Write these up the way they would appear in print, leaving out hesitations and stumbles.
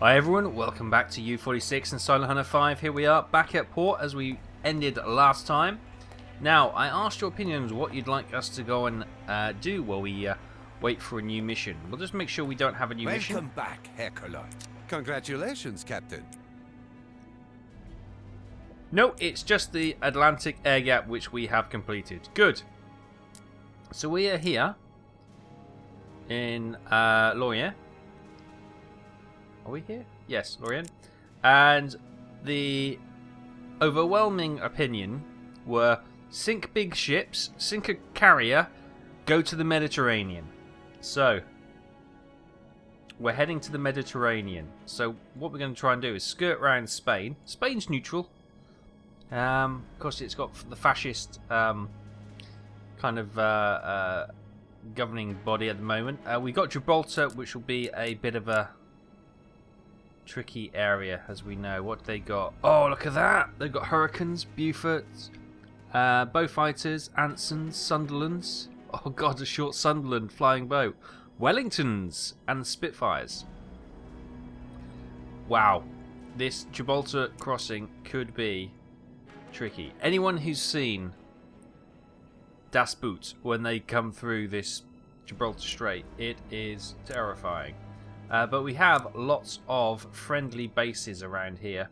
Hi everyone, welcome back to U46 and Silent Hunter 5. Here we are, back at port as we ended last time. Now, I asked your opinions what you'd like us to go and do while we wait for a new mission. We'll just make sure we don't have a new mission. Welcome back, Herr Cologne. Congratulations, Captain. No, it's just the Atlantic air gap which we have completed. Good. So we are here in Lorient. Are we here? Yes, Lorient. And the overwhelming opinion were sink big ships, sink a carrier, go to the Mediterranean. So, we're heading to the Mediterranean. So, what we're going to try and do is skirt around Spain. Spain's neutral. Of course, it's got the fascist kind of governing body at the moment. We've got Gibraltar, which will be a bit of a tricky area, as we know. What they got? Oh, look at that! They've got Hurricanes, Beauforts, Beaufighters, Ansons, Sunderlands. Oh god, a short Sunderland flying boat. Wellingtons and Spitfires. Wow, this Gibraltar crossing could be tricky. Anyone who's seen Das Boot when they come through this Gibraltar Strait, it is terrifying. But we have lots of friendly bases around here.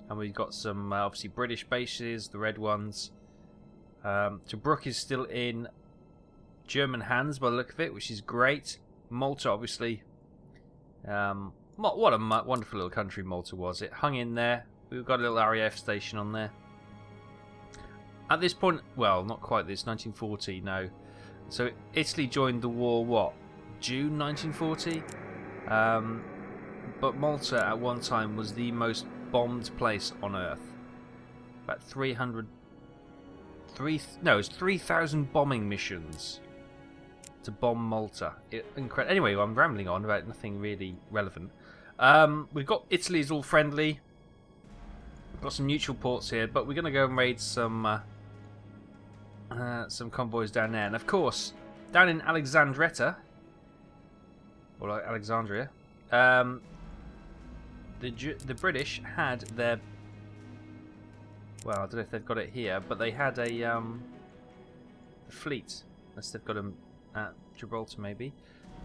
And we've got some, obviously, British bases, the red ones. Tobruk is still in German hands by the look of it, which is great. Malta, obviously. What a wonderful little country Malta was. It hung in there. We've got a little RAF station on there. At this point, well, not quite this, 1940, no. So Italy joined the war, what, June 1940? But Malta at one time was the most bombed place on Earth. About 3,000 bombing missions to bomb Malta. Anyway, I'm rambling on about nothing really relevant. We've got Italy's all friendly. We've got some neutral ports here, but we're going to go and raid some convoys down there. And of course, down in Alexandretta, or like Alexandria, the British had their, well, I don't know if they've got it here, but they had a fleet, unless they've got them at Gibraltar maybe,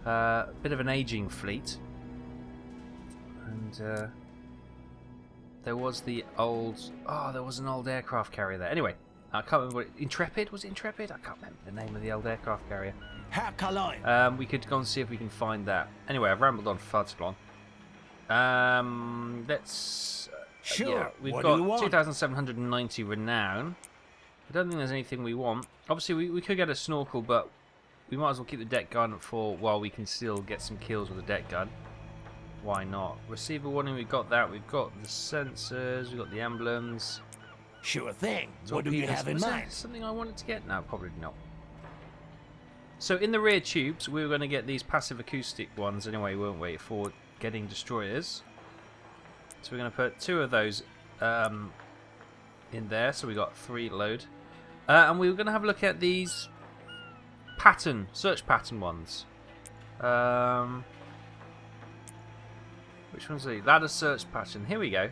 a bit of an aging fleet, and there was the old, there was an old aircraft carrier there. Anyway, I can't remember what Intrepid? Was it Intrepid? I can't remember the name of the old aircraft carrier. We could go and see if we can find that. Anyway, I've rambled on for far too long. Let's... Sure. Yeah, we've got 2,790 renown. I don't think there's anything we want. Obviously, we could get a snorkel, but we might as well keep the deck gun for while we can still get some kills with the deck gun. Why not? Receiver warning, we've got that. We've got the sensors, we've got the emblems. Sure thing. What do you have in mind? Something I wanted to get? No, probably not. So in the rear tubes, we were going to get these passive acoustic ones anyway, weren't we, for getting destroyers. So we're going to put 2 of those in there. So we got 3 load. And we were going to have a look at these search pattern ones. Which one's the ladder search pattern? Here we go.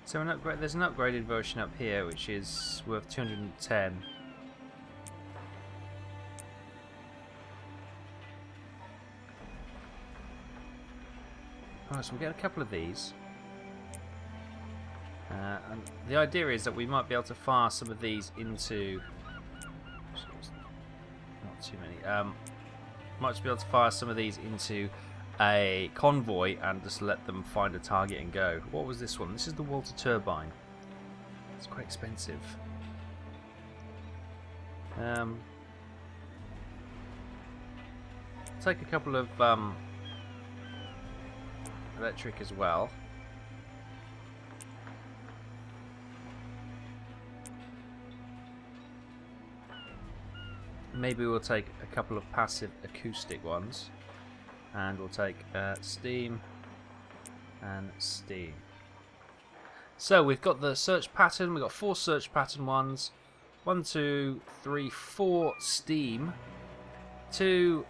So there's an upgraded version up here, which is worth 210. Alright, so we'll get a couple of these. And the idea is that we might be able to fire some of these into... Not too many. Might just be able to fire some of these into a convoy and just let them find a target and go. What was this one? This is the Walter Turbine. It's quite expensive. Take a couple of electric as well. Maybe we'll take a couple of passive acoustic ones. And we'll take steam and steam. So we've got the search pattern. We've got 4 search pattern ones. 1, 2, 3, 4 steam. 2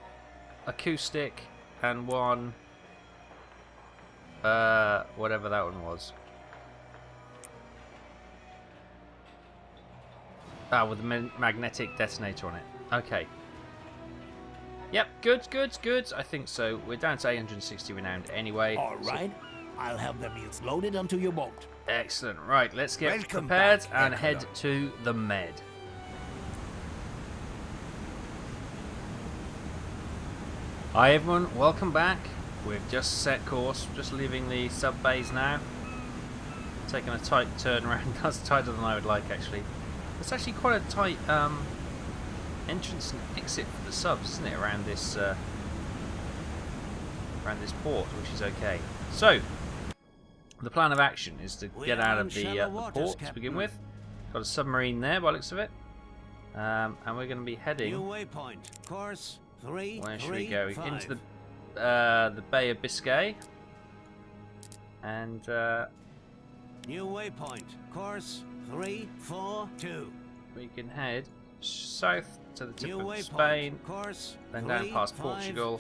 acoustic and 1 Whatever that one was. Ah, with the magnetic detonator on it. Okay. Yep, good. I think so. We're down to 860 renowned anyway. All right. I'll have the meals loaded onto your boat. Excellent. Right, let's get Welcome prepared back, and Exile. head to the Med. Hi everyone, welcome back. We've just set course, just leaving the sub base now. Taking a tight turn around. That's tighter than I would like, actually. It's actually quite a tight entrance and exit for the subs, isn't it? Around this port, which is okay. So, the plan of action is to get out of the port to begin with. Got a submarine there, by the looks of it, and we're going to be heading. New waypoint. Course 3. Where should we go? Into the Bay of Biscay, and New waypoint. Course 342. we can head south to the tip New of waypoint. Spain, Course then down past 356. Portugal.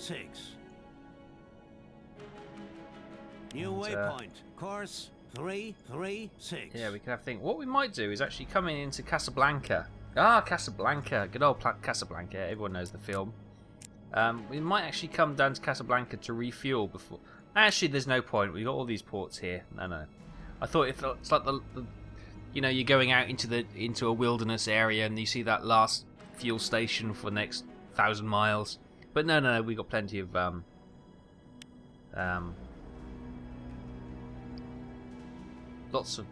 New And, waypoint. Course 336. Yeah, we can have a think. What we might do is actually coming into Casablanca. Ah, Casablanca. Good old Casablanca. Everyone knows the film. We might actually come down to Casablanca to refuel before. Actually, there's no point. We've got all these ports here. No. I thought it's like the you know, you're going out into a wilderness area and you see that last fuel station for the next 1,000 miles. But no. We've got plenty of lots of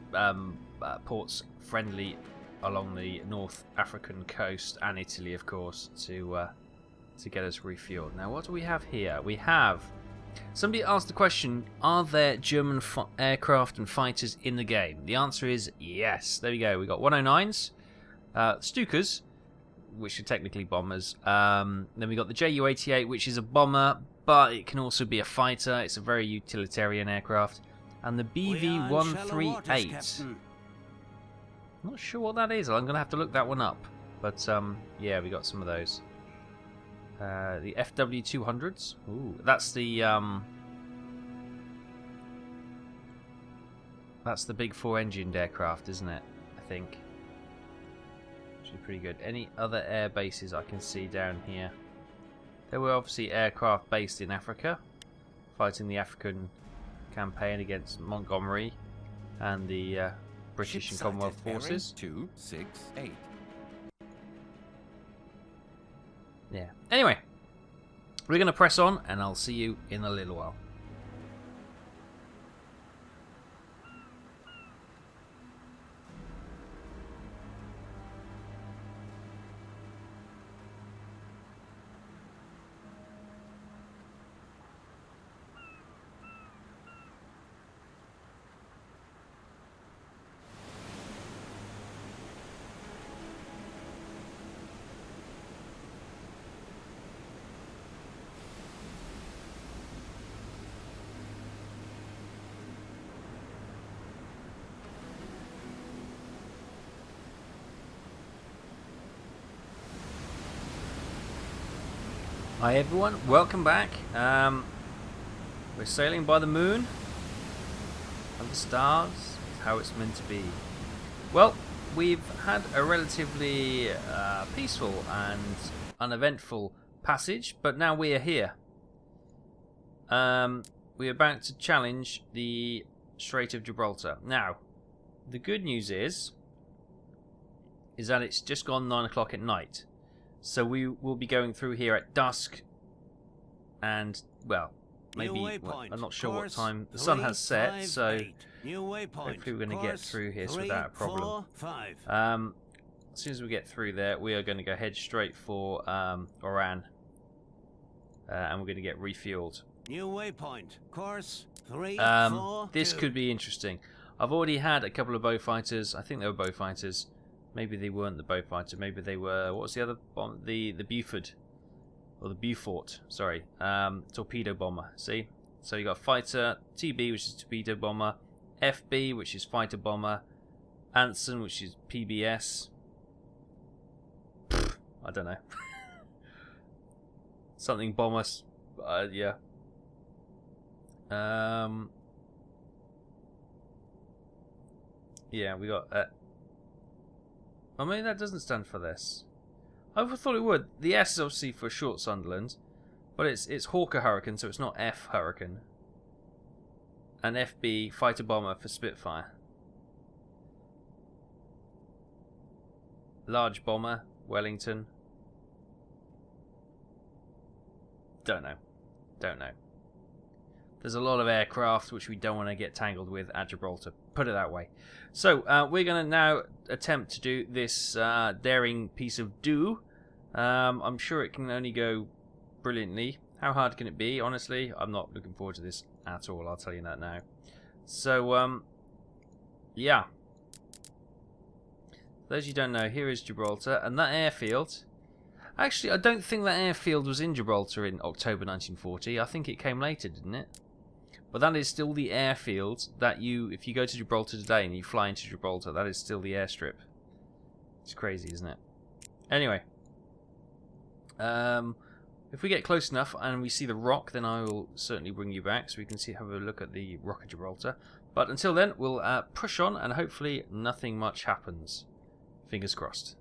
ports friendly along the North African coast and Italy, of course, to get us refueled. Now, what do we have here? We have somebody asked the question: are there German aircraft and fighters in the game? The answer is yes. There we go. We got 109s, Stukas, which are technically bombers. Then we got the Ju-88, which is a bomber, but it can also be a fighter. It's a very utilitarian aircraft. And the BV-138. Not sure what that is. I'm going to have to look that one up. But yeah, we got some of those. The FW-200s. Ooh, that's the big 4-engined aircraft, isn't it? I think. Actually, pretty good. Any other air bases I can see down here? There were obviously aircraft based in Africa, fighting the African campaign against Montgomery and the British and Commonwealth forces. 268. Yeah. Anyway, we're going to press on, and I'll see you in a little while. Hi everyone, welcome back. We're sailing by the moon and the stars, how it's meant to be. Well, we've had a relatively peaceful and uneventful passage, but now we are here. We're about to challenge the Strait of Gibraltar. Now, the good news is that it's just gone 9 o'clock at night. So we will be going through here at dusk, and well, maybe I'm not sure what time the sun has set. So hopefully we're going to get through here without a problem. As soon as we get through there, we are going to go head straight for Oran, and we're going to get refueled. New waypoint. Course 3. This could be interesting. I've already had a couple of bow fighters. I think they were bow fighters. Maybe they weren't the bow fighter. Maybe they were. What was the other bomb? The Buford, or the Beaufort. Sorry, torpedo bomber. See, so you got fighter, TB, which is torpedo bomber, FB, which is fighter bomber, Anson, which is PBS. I don't know. Something bomber. Yeah. Yeah, we got... I mean, that doesn't stand for this. I thought it would. The S is obviously for Short Sunderland, but it's Hawker Hurricane, so it's not F Hurricane. And FB Fighter Bomber for Spitfire. Large Bomber, Wellington. Don't know. Don't know. There's a lot of aircraft which we don't want to get tangled with at Gibraltar. Put it that way. So, we're going to now attempt to do this daring piece of do. I'm sure it can only go brilliantly. How hard can it be? Honestly, I'm not looking forward to this at all. I'll tell you that now. So, yeah. For those you don't know, here is Gibraltar. And that airfield... Actually, I don't think that airfield was in Gibraltar in October 1940. I think it came later, didn't it? But that is still the airfield that if you go to Gibraltar today and you fly into Gibraltar, that is still the airstrip. It's crazy, isn't it? Anyway. If we get close enough and we see the rock, then I will certainly bring you back so we can have a look at the Rock of Gibraltar. But until then, we'll push on and hopefully nothing much happens. Fingers crossed.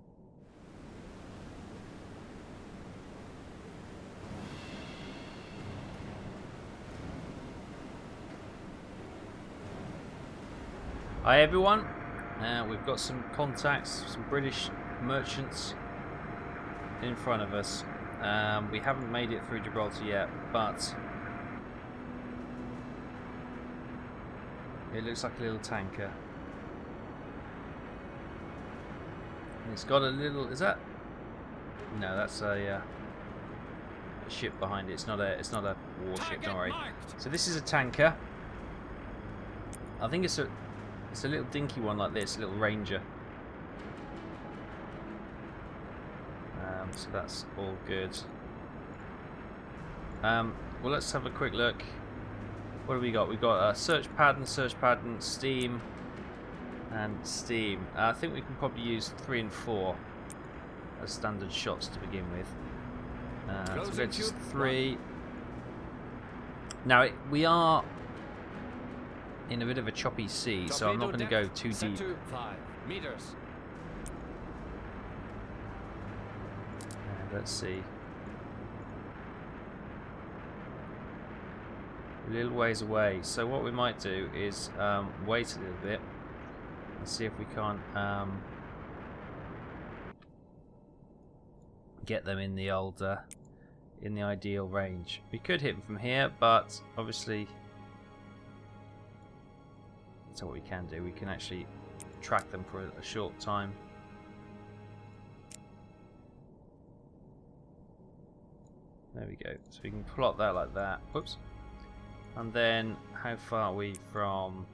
Hi everyone, we've got some contacts, some British merchants in front of us. We haven't made it through Gibraltar yet, but it looks like a little tanker. And it's got a little, is that? No, that's a ship behind it. It's not a warship, don't worry. So this is a tanker. I think it's a little dinky one like this, a little Ranger. So that's all good. Well, let's have a quick look. What do we got? We've got a search pattern, steam, and steam. I think we can probably use 3 and 4 as standard shots to begin with. So we'll go to 3. Now, we are in a bit of a choppy sea, so I'm not going to go too deep. 5 meters. Let's see. A little ways away. So what we might do is wait a little bit and see if we can't get them in the old, in the ideal range. We could hit them from here, but obviously that's what we can do. We can actually track them for a short time. There we go. So we can plot that like that. Whoops. And then, how far are we from...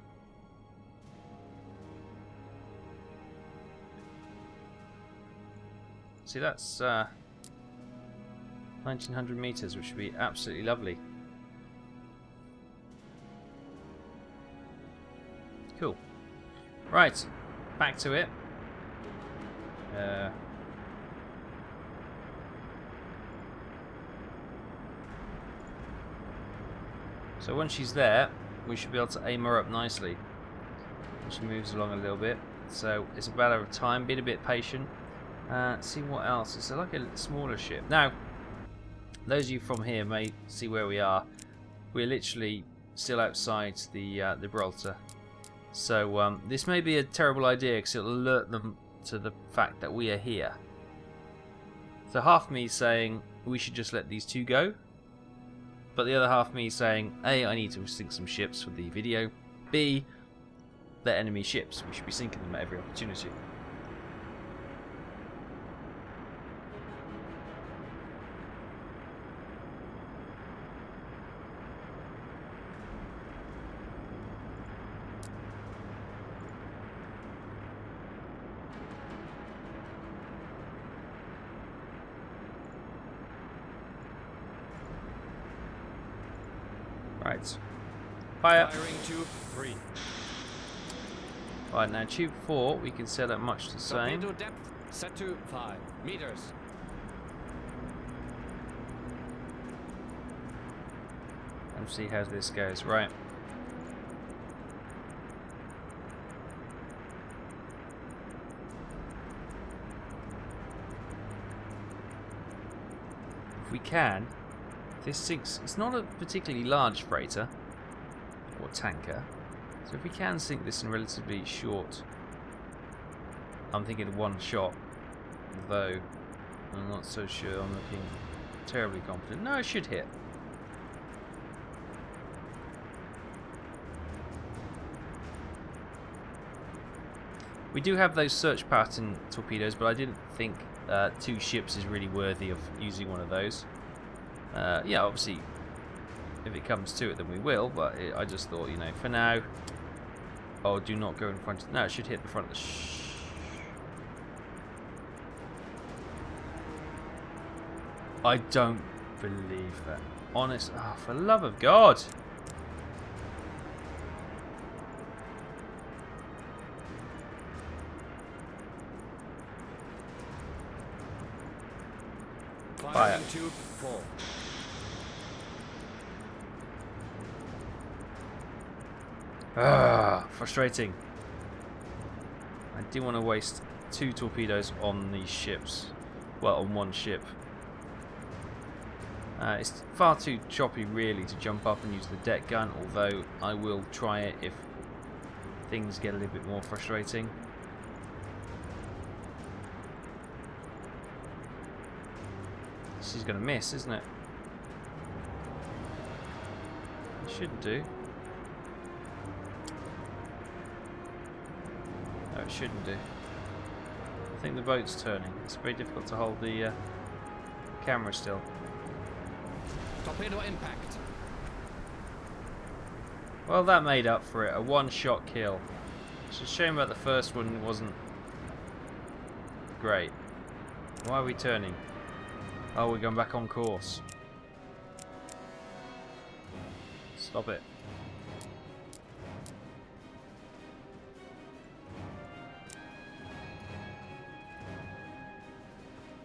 See, that's 1900 meters, which would be absolutely lovely. Cool. Right, back to it. So once she's there, we should be able to aim her up nicely. And she moves along a little bit. So it's a matter of time, being a bit patient. See what else. It's like a smaller ship. Now, those of you from here may see where we are. We're literally still outside the Gibraltar. So this may be a terrible idea because it'll alert them to the fact that we are here. So half me saying we should just let these two go. But the other half me saying, A, I need to sink some ships for the video. B, they're enemy ships. We should be sinking them at every opportunity. Right. Fire. Firing tube 3. Right, now tube 4 we can set up much the same. Torpedo depth set to 5 meters. And see how this goes. Right. if we can, this sinks. It's not a particularly large freighter or tanker, so if we can sink this in relatively short, I'm thinking one shot, though I'm not so sure. I'm looking terribly confident. No, it should hit. We do have those search pattern torpedoes, but I didn't think 2 ships is really worthy of using one of those. Yeah, obviously, if it comes to it, then we will, but I just thought, you know, for now... Oh, do not go in front of... No, it should hit the front of the... I don't believe that. Honest... Oh, for the love of God! Fire. Firing tube 4. Ah, frustrating. I didn't want to waste 2 torpedoes on these ships. Well, on one ship. It's far too choppy, really, to jump up and use the deck gun, although I will try it if things get a little bit more frustrating. This is going to miss, isn't it? It shouldn't do. No, it shouldn't do. I think the boat's turning. It's very difficult to hold the camera still. Torpedo impact. Well, that made up for it. A one-shot kill. It's a shame about the first one. It wasn't great. Why are we turning? Oh, we're going back on course. Stop it.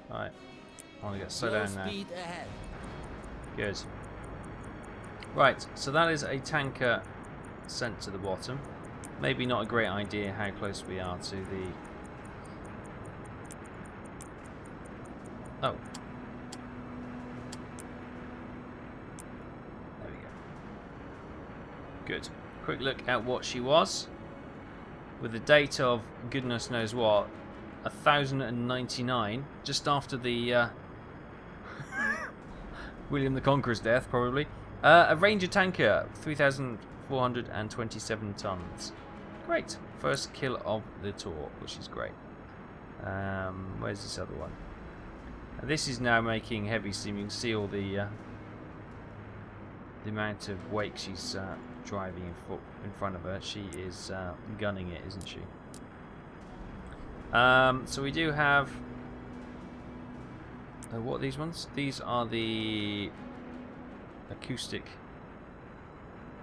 Alright. I want to get slow down now. Speed ahead. Good. Right, so that is a tanker sent to the bottom. Maybe not a great idea how close we are to the... Oh. There we go. Good. Quick look at what she was. With a date of goodness knows what, 1099, just after the William the Conqueror's death, probably. A Ranger tanker, 3,427 tons. Great. First kill of the tour, which is great. Where's this other one? This is now making heavy steam. You can see all the amount of wake she's driving in front of her. She is gunning it, isn't she? So we do have... what are these ones? These are the acoustic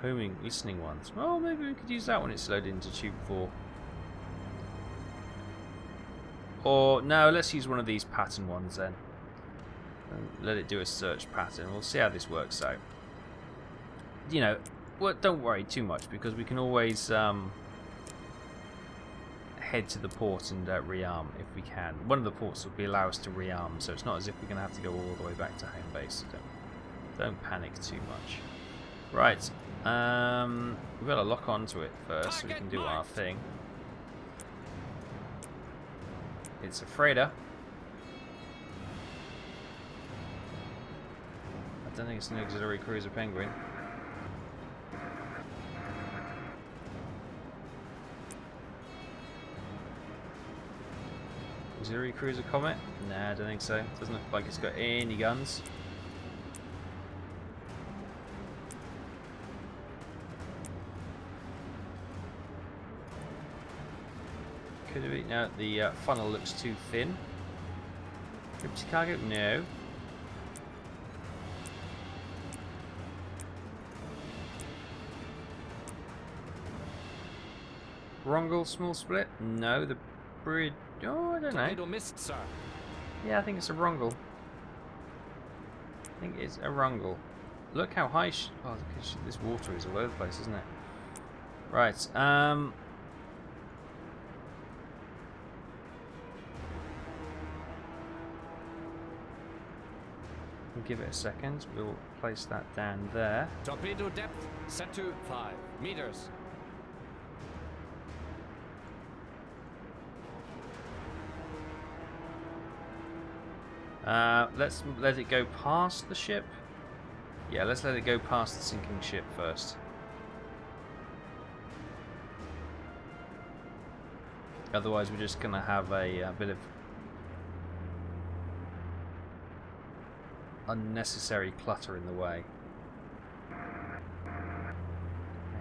homing, listening ones. Well, maybe we could use that when it's loaded into tube 4. Or, no, let's use one of these pattern ones then. And let it do a search pattern. We'll see how this works out. You know, well, don't worry too much, because we can always head to the port and rearm if we can. One of the ports will allow us to rearm, so it's not as if we're going to have to go all the way back to home base. Don't panic too much. Right, we've got to lock onto it first so we can do our thing. It's a freighter. I don't think it's an auxiliary cruiser Penguin. Auxiliary cruiser Comet? Nah, I don't think so. Doesn't look like it's got any guns. Could have eaten out. The funnel looks too thin. Empty cargo? No. Rongle small split? No. The bridge. Oh, I don't know. Torpedo missed, sir. Yeah, I think it's a Rongle. I think it's a Rongle. Look how high. Oh, look at this water is all over the place, isn't it? Right. We'll give it a second. We'll place that down there. Torpedo depth set to 5 meters. Let's let it go past the ship. Yeah, let's let it go past the sinking ship first. Otherwise, we're just going to have a bit of unnecessary clutter in the way.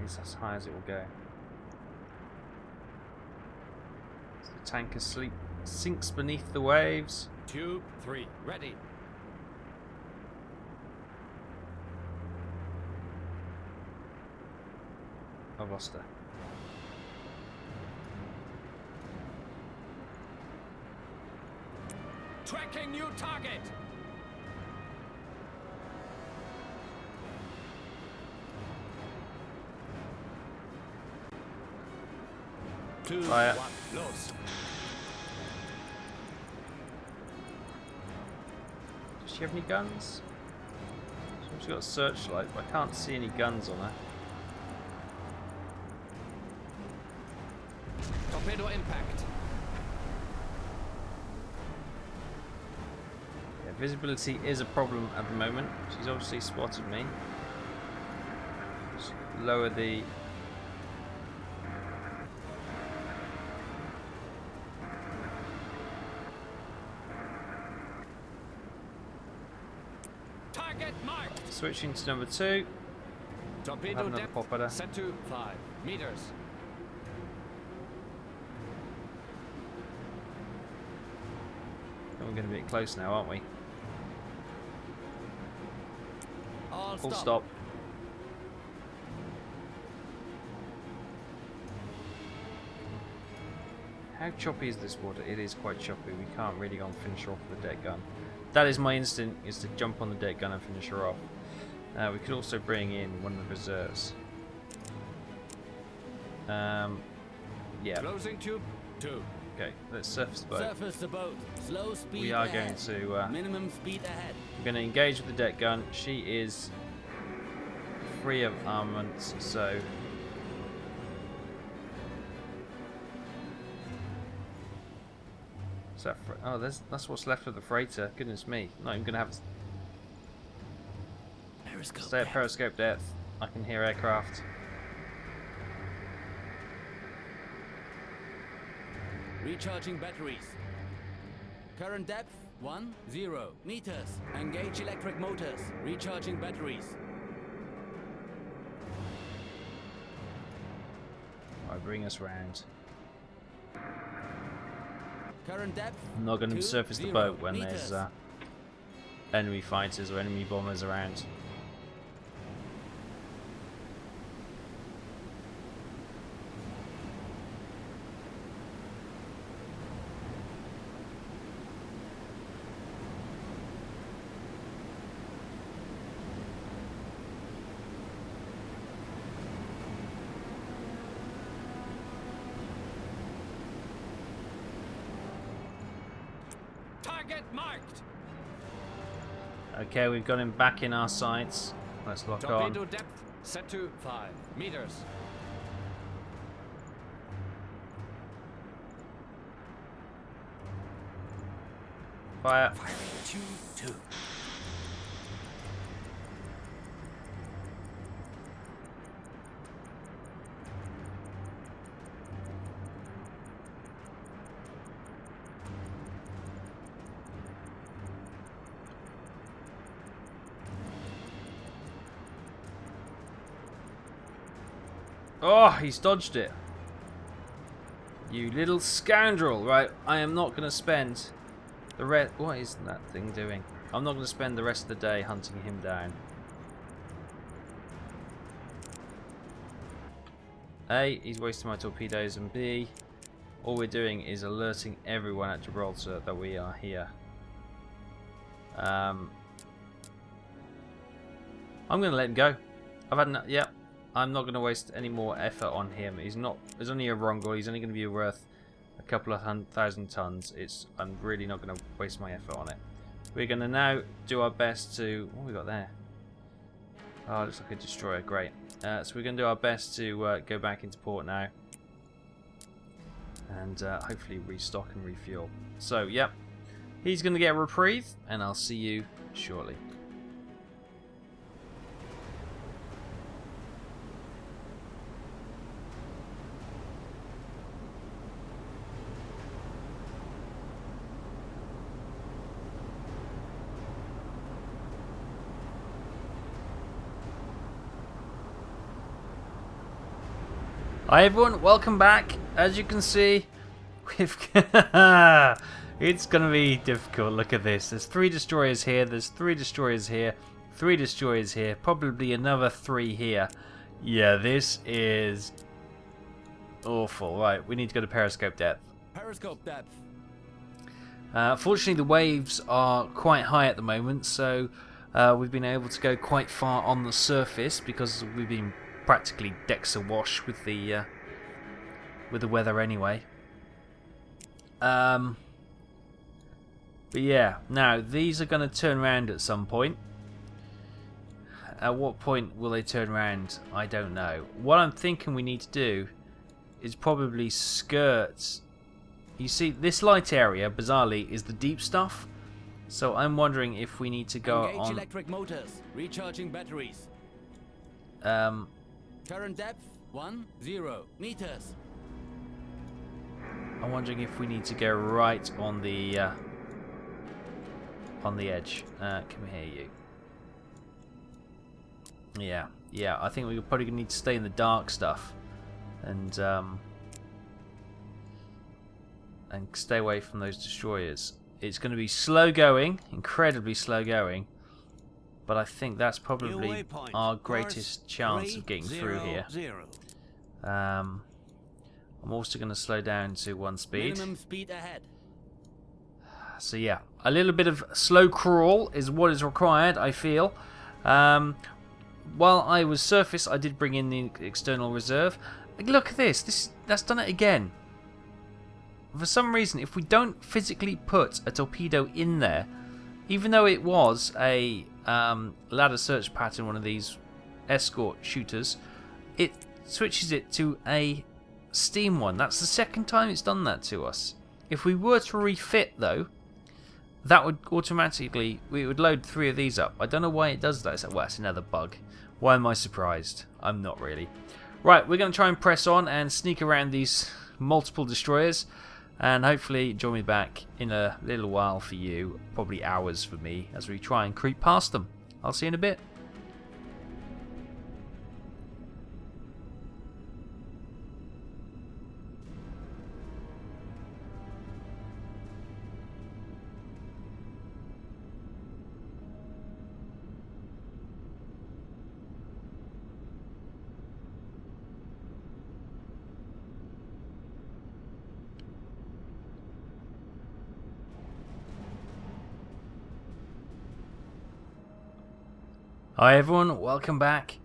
It's as high as it will go. So the tanker sinks beneath the waves. Tube 3 ready. I've lost her. Tracking new target. Two, Fire. 1, lost. Does she have any guns? She's got a searchlight, but I can't see any guns on her. Torpedo impact. Yeah, visibility is a problem at the moment. She's obviously spotted me. Just lower the... Target marked. Switching to number 2. Have Torpedo another depth pop at her. set to 5 meters. We're getting a bit close now, aren't we? All Full stop. stop. How choppy is this water? It is quite choppy. We can't really go and finish her off with the deck gun. That is my instinct, is to jump on the deck gun and finish her off. We could also bring in one of the reserves. Yeah. Closing tube 2. Okay, let's surface the boat. Surface the boat. Slow speed We are ahead. going to... Minimum speed ahead. we're going to engage with the deck gun. She is free of armaments, so... Is that oh, that's what's left of the freighter. Goodness me. Not even going to have... Periscope. Stay at periscope depth. I can hear aircraft. Recharging batteries. Current depth 10 meters. Engage electric motors. Recharging batteries. Alright, bring us round. Current depth. I'm not going to 20 surface the boat when meters. there's enemy fighters or enemy bombers around. Target marked. Okay, we've got him back in our sights. Let's lock Torpedo on. depth set to 5 meters. Fire. Firing tube 2. Oh, he's dodged it. You little scoundrel. Right, I am not going to spend the rest... What is that thing doing? I'm not going to spend the rest of the day hunting him down. A, he's wasting my torpedoes, and B, all we're doing is alerting everyone at Gibraltar that we are here. I'm going to let him go. I've had enough. Yeah. I'm not going to waste any more effort on him. He's only a Rongol. He's only going to be worth a couple of thousand tons. I'm really not going to waste my effort on it. we're going to now do our best to... What have we got there? Oh, it looks like a destroyer. Great. So we're going to do our best to go back into port now. And hopefully restock and refuel. So, yep. He's going to get a reprieve, and I'll see you shortly. Hi everyone, welcome back. As you can see, we've it's gonna be difficult. Look at this. There's 3 destroyers here, there's 3 destroyers here, 3 destroyers here, probably another 3 here. Yeah, this is awful. Right, we need to go to periscope depth. Periscope depth. Fortunately, the waves are quite high at the moment, so we've been able to go quite far on the surface because we've been practically decks awash with the weather anyway. But yeah, now these are going to turn around at some point. At what point will they turn around? I don't know. What I'm thinking we need to do is probably skirt. You see, this light area, bizarrely, is the deep stuff. So I'm wondering if we need to go Engage on. electric motors. Recharging batteries. Current depth 10 meters. I'm wondering if we need to go right on the edge. Come here, you. Yeah. I think we're probably gonna need to stay in the dark stuff, and stay away from those destroyers. It's going to be slow going, incredibly slow going, but I think that's probably our greatest chance of getting through here. I'm also going to slow down to 1 speed. Minimum speed ahead. So yeah, a little bit of slow crawl is what is required, I feel. While I was surface, I did bring in the external reserve. Look at this. That's done it again. For some reason, if we don't physically put a torpedo in there, even though it was a ladder search pattern, one of these escort shooters, it switches it to a steam one. That's the second time it's done that to us. If we were to refit, though, that would automatically, we would load 3 of these up. I don't know why it does that. Well, that's another bug. Why am I surprised? I'm not really. Right, we're going to try and press on and sneak around these multiple destroyers. And hopefully join me back in a little while for you, probably hours for me, as we try and creep past them. I'll see you in a bit. Hi everyone, welcome back.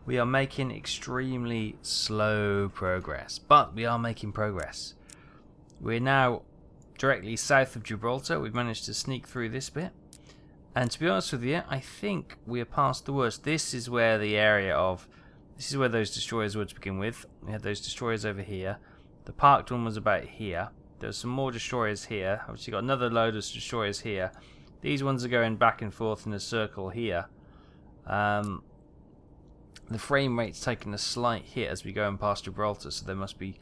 We are making extremely slow progress, but we are making progress. We're now directly south of Gibraltar. We've managed to sneak through this bit, and to be honest with you, I think we are past the worst. This is where the area of, this is where those destroyers were to begin with. We had those destroyers over here. The parked one was about here. There's some more destroyers here. Obviously got another load of destroyers here. These ones are going back and forth in a circle here. The frame rate's taking a slight hit as we go in past Gibraltar, so there must be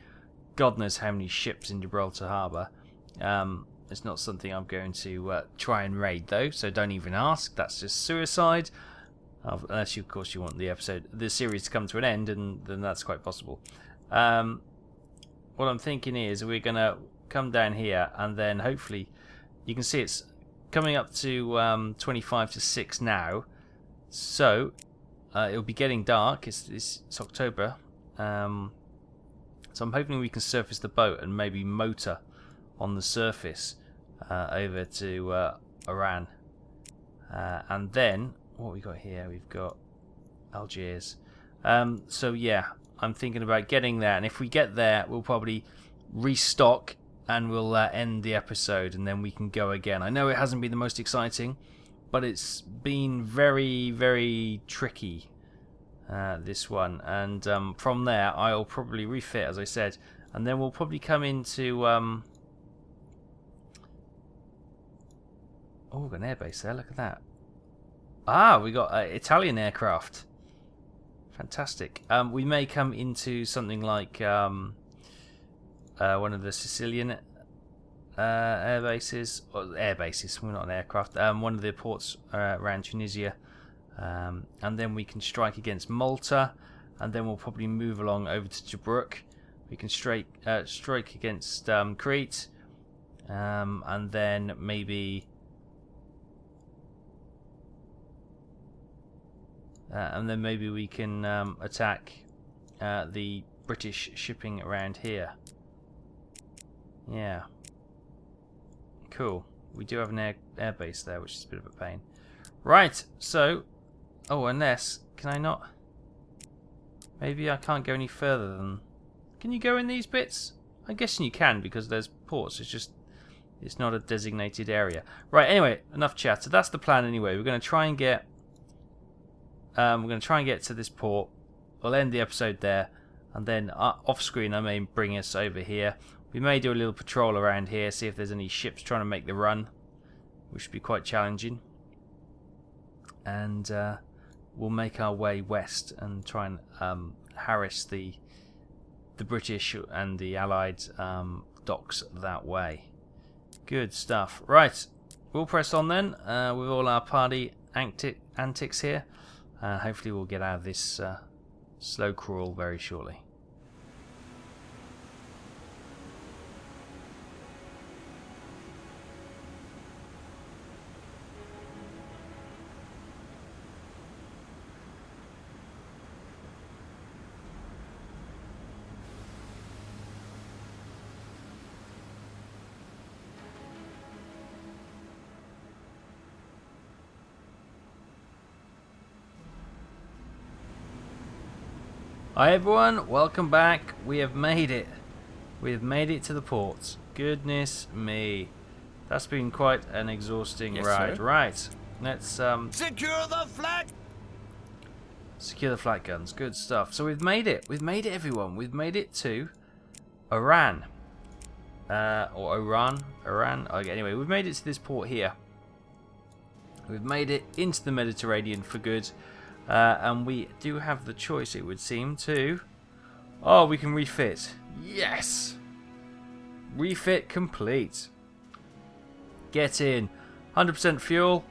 God knows how many ships in Gibraltar Harbour. It's not something I'm going to try and raid though, so don't even ask. That's just suicide. Unless you, of course, you want the series to come to an end, and then that's quite possible. What I'm thinking is we're going to come down here, and then hopefully you can see it's coming up to 25 to 6 now. So it'll be getting dark. It's October, so I'm hoping we can surface the boat and maybe motor on the surface over to Iran, and then what we got here? We've got Algiers. So yeah, I'm thinking about getting there, and if we get there, we'll probably restock and we'll end the episode, and then we can go again. I know it hasn't been the most exciting, but it's been very, very tricky, this one. And from there, I'll probably refit, as I said, and then we'll probably come into... Oh, we've got an airbase there, look at that. Ah, we got Italian aircraft. Fantastic. We may come into something like one of the Sicilian air bases. Or air bases, we're not an aircraft. One of the ports around Tunisia. And then we can strike against Malta. And then we'll probably move along over to Tobruk. We can strike against Crete. And then maybe... we can attack the British shipping around here. Yeah. Cool. We do have an air base there, which is a bit of a pain. Right, so... Oh, unless... Can I not... Maybe I can't go any further than... Can you go in these bits? I'm guessing you can, because there's ports. It's just... It's not a designated area. Right, anyway, enough chat. So that's the plan anyway. We're going to try and get... to this port. We'll end the episode there, and then off screen I may bring us over here. We may do a little patrol around here, see if there's any ships trying to make the run, which should be quite challenging. And we'll make our way west and try and harass the British and the Allied docks that way. Good stuff. Right, we'll press on then with all our party antics here. Hopefully we'll get out of this slow crawl very shortly. Hi everyone, welcome back. We have made it. We have made it to the ports. Goodness me. That's been quite an exhausting ride. sir. Right. Let's Secure the flag! secure the flat guns. Good stuff. So we've made it. We've made it, everyone. We've made it to Iran. Or Iran. Iran. Okay, anyway, we've made it to this port here. We've made it into the Mediterranean for good. And we do have the choice, it would seem, to... Oh, we can refit. Yes! Refit complete. Get in. 100% fuel.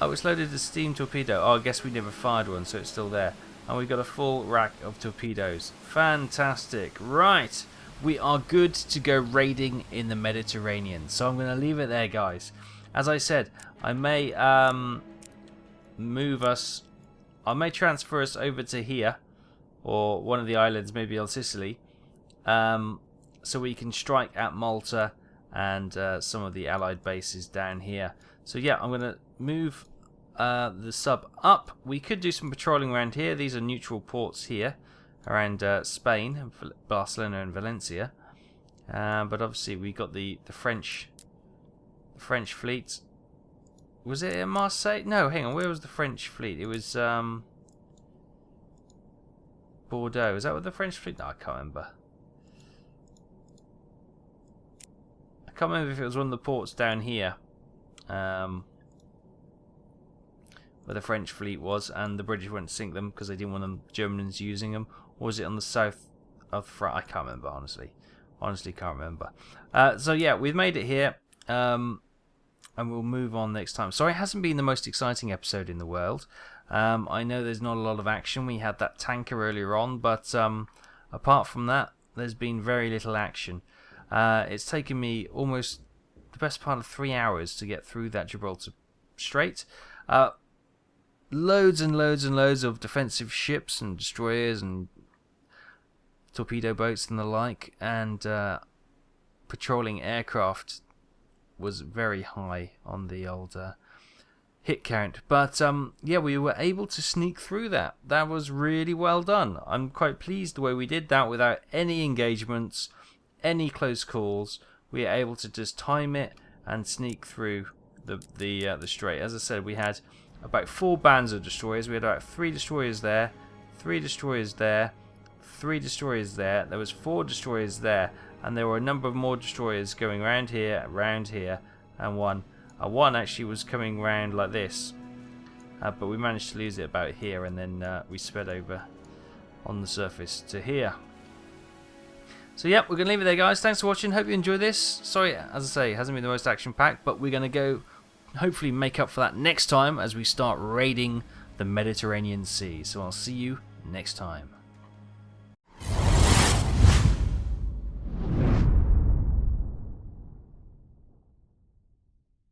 Oh, it's loaded a steam torpedo. Oh, I guess we never fired one, so it's still there. And we've got a full rack of torpedoes. Fantastic. Right. We are good to go raiding in the Mediterranean. So I'm going to leave it there, guys. As I said, I may... I may transfer us over to here, or one of the islands, maybe on Sicily, so we can strike at Malta and some of the Allied bases down here. So yeah, I'm going to move the sub up. We could do some patrolling around here. These are neutral ports here around Spain, Barcelona and Valencia, but obviously we got the French fleet. Was it in Marseille? No, hang on. Where was the French fleet? It was Bordeaux. Is that what the French fleet? No, I can't remember. I can't remember if it was one of the ports down here, where the French fleet was, and the British wouldn't sink them because they didn't want the Germans using them. Or was it on the south of France? I can't remember, honestly. Honestly, can't remember. So yeah, we've made it here. And we'll move on next time. Sorry, it hasn't been the most exciting episode in the world. I know there's not a lot of action. We had that tanker earlier on, but apart from that, there's been very little action. It's taken me almost the best part of 3 hours to get through that Gibraltar Strait. Loads and loads and loads of defensive ships and destroyers and torpedo boats and the like, and patrolling aircraft was very high on the old hit count. But yeah, we were able to sneak through that. That was really well done. I'm quite pleased the way we did that without any engagements, any close calls, we are able to just time it and sneak through the strait. As I said, we had about 4 bands of destroyers. We had about 3 destroyers there, 3 destroyers there, 3 destroyers there. There was 4 destroyers there, and there were a number of more destroyers going around here, and one. One actually was coming round like this, but we managed to lose it about here, and then we sped over on the surface to here. So yeah, we're going to leave it there, guys. Thanks for watching. Hope you enjoyed this. Sorry, as I say, it hasn't been the most action-packed, but we're going to go hopefully make up for that next time as we start raiding the Mediterranean Sea. So I'll see you next time.